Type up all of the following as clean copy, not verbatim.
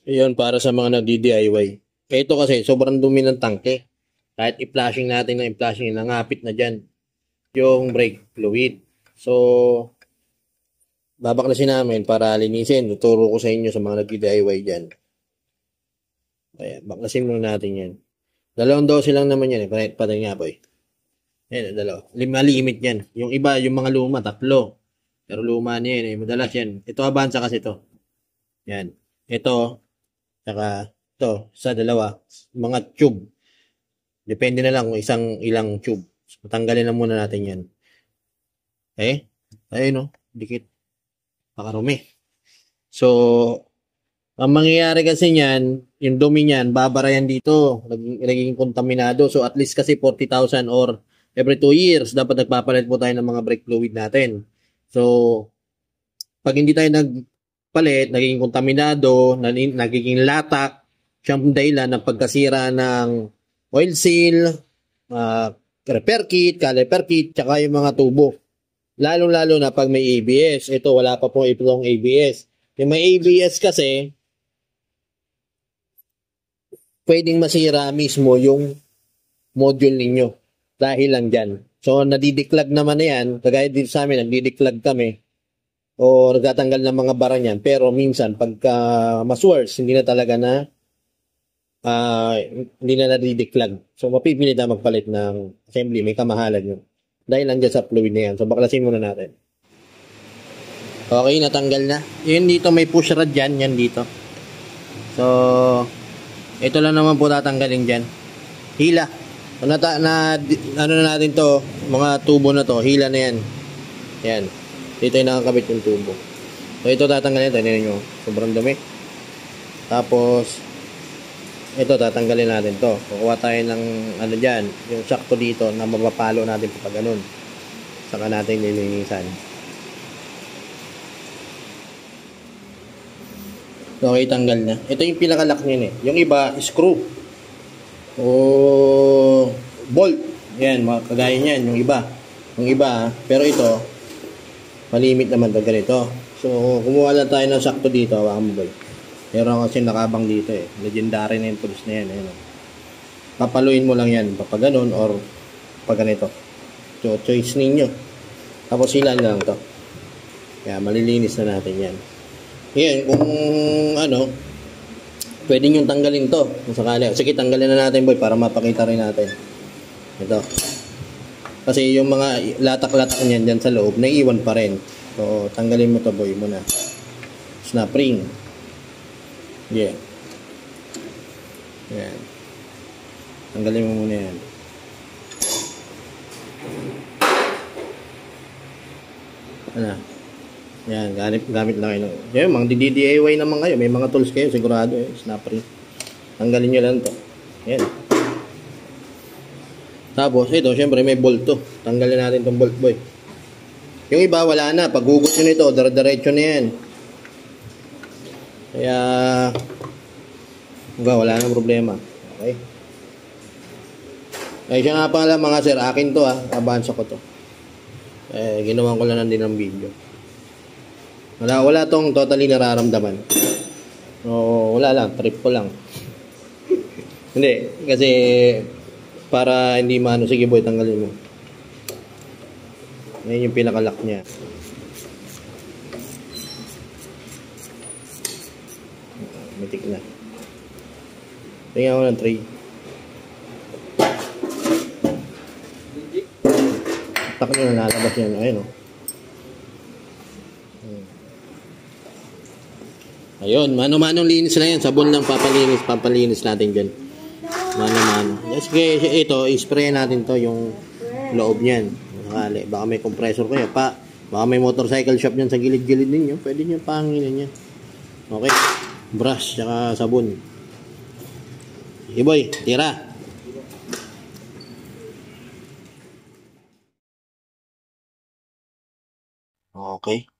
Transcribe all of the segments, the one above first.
Yun, para sa mga nagdi-DIY. Ito kasi, sobrang dumi ng tangke. Kahit i-flashing natin ng i-flashing, nangapit na dyan yung brake fluid. So, babaklasin namin para linisin. Tuturo ko sa inyo sa mga nagdi-DIY dyan. Ayan, baklasin muna natin yan. Dalawang dose lang naman yan. Patay nga po eh. Ayan, dalawa. Limit yan. Yung iba, yung mga luma, 3. Pero luma niya yan eh. Madalas yan. Ito, Avanza kasi to. Yan. Ito, saka ito, sa dalawa. Mga tube. Depende na lang kung ilang tube. So, tanggalin na muna natin yan. Okay? Ayun no. Dikit. Pakarumi. So, ang mangyayari kasi niyan, yung dumi niyan, babara yan dito. Naging kontaminado. So, at least kasi 40,000 or every 2 years, dapat nagpapalit po tayo ng mga brake fluid natin. So, pag hindi tayo nagpalit, naging kontaminado, nagiging latak, siyang dahilan ng pagkasira ng oil seal, repair kit, caliper kit, tsaka yung mga tubo. Lalo-lalo na pag may ABS. Ito, wala pa pong itong ABS. Yung may ABS kasi, pwedeng masira mismo yung module ninyo. Dahil lang dyan. So, nadidiklag naman na yan. Kagaya dito sa amin, nadidiklag kami. O nagtatanggal ng mga bara niyan. Pero minsan, pagka mas worse, hindi na talaga na hindi na nadidiklag. So, mapipili na magpalit ng assembly. May kamahalan yun. Dahil lang dyan sa fluid na yan. So, baklasin muna natin. Okay, natanggal na. Yun dito, may push rod dyan. Yan dito. So, ito lang naman po tatanggalin dyan. Hila. So, ano na natin to, mga tubo na to, hila na yan. Yan. Dito yung nakakabit yung tubo. So, ito tatanggalin. Tignan nyo. Sobrang dumi. Tapos, ito tatanggalin natin to. Kukuha tayo ng ano dyan, yung sakto dito na mapapalo natin pa ganun. Saka natin nilinisan. Okay, tanggal na. Ito yung pinakalock niya eh. Yung iba, screw. O bolt. Yan, kagaya niyan, yung iba. Yung iba, pero ito, malimit naman to ganito. So, kumuha lang tayo ng sakto dito. Hawakan mo ba? Meron kasi nakabang dito eh. Legendary na yung tools na yan. Ayun. Papaluin mo lang yan. Papaganon or pag ganito. So, choice ninyo. Tapos silan lang to. Kaya malilinis na natin yan. Yan. Kung ano, pwede nyo tanggalin to. Kung sakali. Sige, tanggalin na natin boy para mapakita rin natin. Ito. Kasi yung mga latak-latak niyan dyan sa loob, naiiwan pa rin. So, tanggalin mo to boy muna. Snap ring. Yeah. Yan. Tanggalin mo muna yan. Ano? Yan. Gamit lang kayo. Yan. Mga DIY naman kayo. May mga tools kayo. Sigurado eh. Snap ring. Tanggalin nyo lang to. Yan. Tapos, ito. Syempre may bolt to. Tanggalin natin tong bolt boy. Yung iba, wala na. Pag hugot nyo nito, dire-diretso na yan. Kaya wala nang problema. Okay. Ay siya nga pala mga sir, akin to Avanza ko to. Ginawan ko lang din ng video. Wala tong totally nararamdaman. Wala lang, trip ko lang. Hindi, kasi para hindi maano, sige boy, tanggalin mo. Ngayon yung pinakalock niya. Matik na. Tingnan ko ng tray. Tak na nalabas yan. Ayun o. Ayun. Mano-manong linis na yan. Sabon lang papalinis natin dyan. Mano-mano. Yes, okay. Ito, i-spray natin to yung loob niyan. Sakali. Baka may compressor kayo. Baka may motorcycle shop dyan sa gilid-gilid ninyo. Pwede nyo panginin yan. Okay. Brush, tsaka sabon. Sige boy, tira. Okay.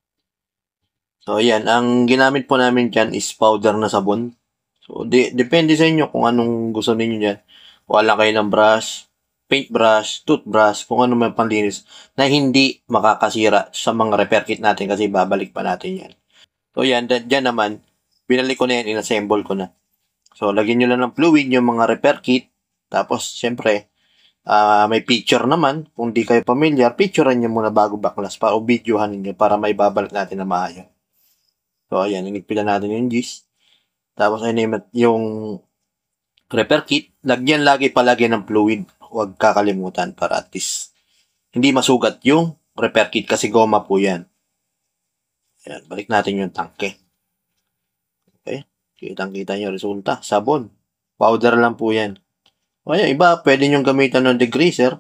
So, ayan. Ang ginamit po namin dyan is powder na sabon. So, depende sa inyo kung anong gusto ninyo dyan. Wala kayo ng brush, paintbrush, toothbrush, kung ano man panlinis na hindi makakasira sa mga repair kit natin kasi babalik pa natin yan. So, yan. Dyan naman, binalik ko na yan, inassemble ko na. So, lagyan nyo lang ng fluid yung mga repair kit. Tapos, syempre, may picture naman. Kung di kayo familiar, picturean nyo muna bago baklas para o videohan ninyo para may babalik natin na maayos. So, ayan, inigpilan natin yung gis. Tapos, ayun yung repair kit. Lagyan palagi ng fluid. Huwag kakalimutan para at least hindi masugat yung repair kit kasi goma po yan. Ayan, balik natin yung tangke. Okay? Kitang-kita nyo resulta. Sabon. Powder lang po yan. O yan, iba, pwede nyo gamitan ng degreaser.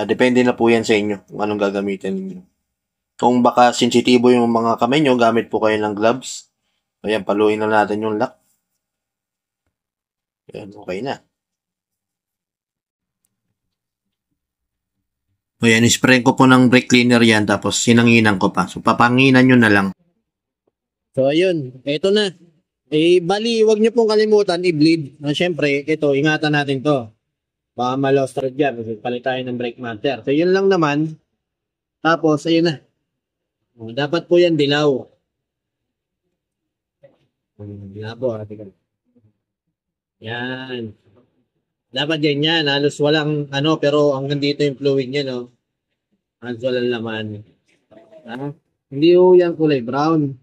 Depende na po yan sa inyo kung anong gagamitin niyo. Kung baka sensitibo yung mga kamay nyo, gamit po kayo ng gloves. Ayan, paluin na natin yung lock. Ayan, okay na. Ayan, spray ko po ng brake cleaner yan, tapos sinanginan ko pa. So, papanginan nyo na lang. So, ayun. Ito na. Bali, wag nyo pong kalimutan i-bleed. Siyempre, ito, ingatan natin to. Baka ma-lost thread dyan. Palit tayo ng brake master. So, yun lang naman. Tapos, ayun na. Dapat po yan dilaw. Dilaw po. Yan. Dapat yan. Halos walang pero hanggang dito yung fluid niya, no? Halos walang laman. Hindi po yan kulay brown.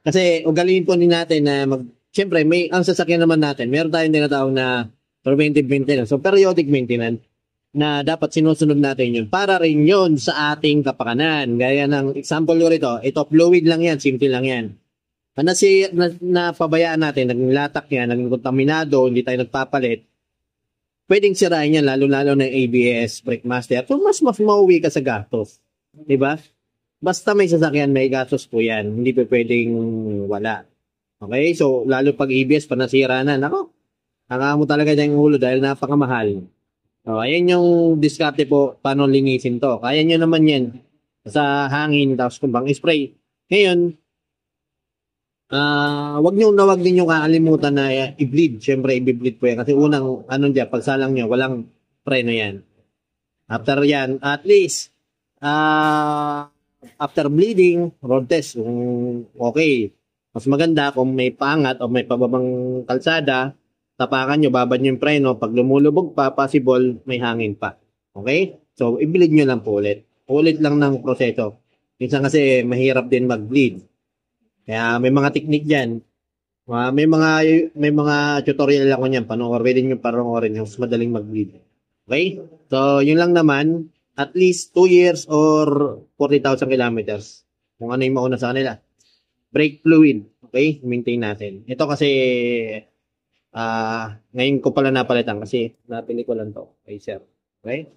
Kasi ugaliin po din natin na siyempre, ang sasakyan naman natin, meron tayong tinatawag na preventive maintenance. So, periodic maintenance na dapat sinusunod natin yun. Para rin yun sa ating kapakanan. Gaya ng example ko rito, ito fluid lang yan, simple lang yan. Napabayaan natin, naging latak yan, naging kontaminado, hindi tayo nagpapalit, pwedeng sirain yan, lalo-lalo ng ABS, brake master. So, mas mauwi ka sa gastos. Diba? Basta may sasakyan, may gastos po yan. Hindi pa pwedeng wala. Okay? So, lalo pag ABS, pa nasira na, nako, mo talaga dyan yung ulo dahil napakamahal. So, ayan yung diskarte po, paano linisin to. Kaya nyo naman yan sa hangin, tapos kumbang spray. Ngayon, wag din yung kakalimutan na i-bleed. Siyempre, i-bleed po yan. Kasi unang, dyan, pagsalang nyo, walang preno yan. After yan, at least, after bleeding, road test, kung okay. Mas maganda kung may pangat o may pababang kalsada, tapakan nyo, babad nyo yung preno. Pag lumulubog pa, possible, may hangin pa. Okay? So, i-bleed nyo lang po ulit. Ulit lang ng proseso. Minsan kasi, mahirap din mag-bleed. Kaya may mga technique dyan. May mga tutorial ako niyan. Pwede nyo panoorin yung madaling mag-bleed. Okay? So, yun lang naman. At least 2 years or 40,000 kilometers. Kung ano yung mauna sa kanila. Brake fluid. Okay? Maintain natin. Ito kasi, ngayon ko pala napalitan kasi napili ko lang to. Okay, sir. Okay?